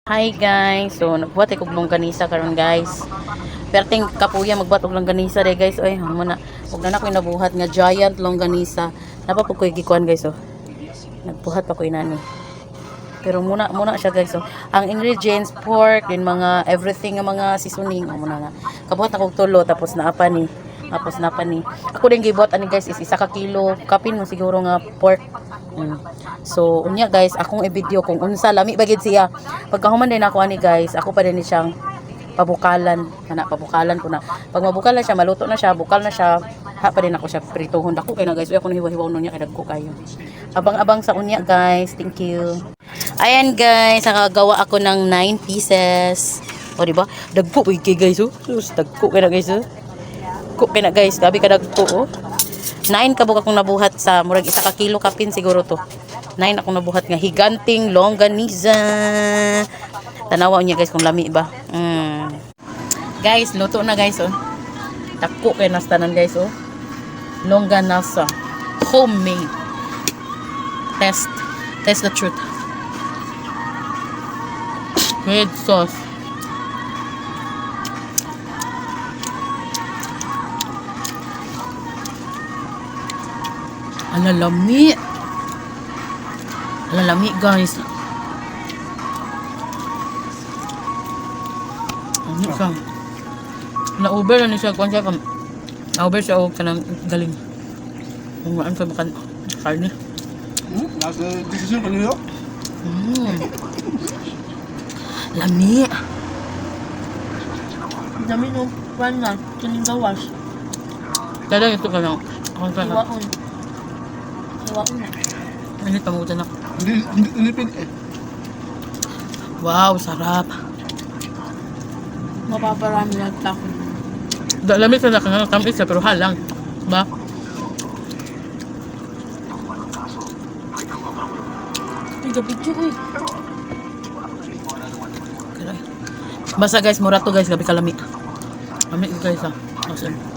Hi guys, so nagbuhat ay kog longganisa karon guys. Perting kapuya magbuhat og longganisa re guys. Oy, mo na. Ug na ko nabuhat nga giant longganisa. Napa pud koy gikuan guys oh. Nagbuhat pa ko inani. Pero muna siya guys oh. Ang ingredients pork din mga everything nga mga seasoning muna nga. Kabuhat ako tulo tapos naapa ni. Tapos napa ni. Ako din gibuhat ani guys is 1 kilo kapin mo siguro nga pork. So unya guys, akong i-video kung unsa lami bagid siya. Pagkahuman din ako ani guys, ako pa din siyang pabukalan. Pabukalan ko na. Pag mabukalan siya, maluto na siya, bukal na siya, ha pa din ako siya prituhon. Dako kay na guys, ako hiwa-hiwaw nun niya kay dagko kayo. Abang-abang sa unya guys. Thank you. Ayan guys, nakagawa ako ng 9 pieces. O di ba? Dagko kay guys oh. Sus, dagko kay na guys oh. Dagko kay na guys, gabi ka dagko oh. 9 kabuk akong nabuhat sa murag 1 kilo kapin siguro to. 9 akong nabuhat nga higanting longganisa. Tanawa niya guys kung lami ba. Guys, luto na guys oh. Dako kay nastanan guys oh. Longganisa. Homemade. Test the truth. With sauce. Alalami guys. Ano siya? Na-over na siya. Kung siya na-over siya o kanang galing. Kung maan sa makan karne. Nasa desisyon ka niyo? Lami. Dami nung pan na, kining gawas. Talagang ito ka lang. Iwaon. Iwaon na. Ano pamutan ako? Hindi eh. Wow, sarap. Mapaparami lang ako. Lamig sa nakang tamis pero halang. Ba? Ay, gabidyo eh. Basta guys, mura to guys, gabi kalami. Lamig guys ah. Awesome.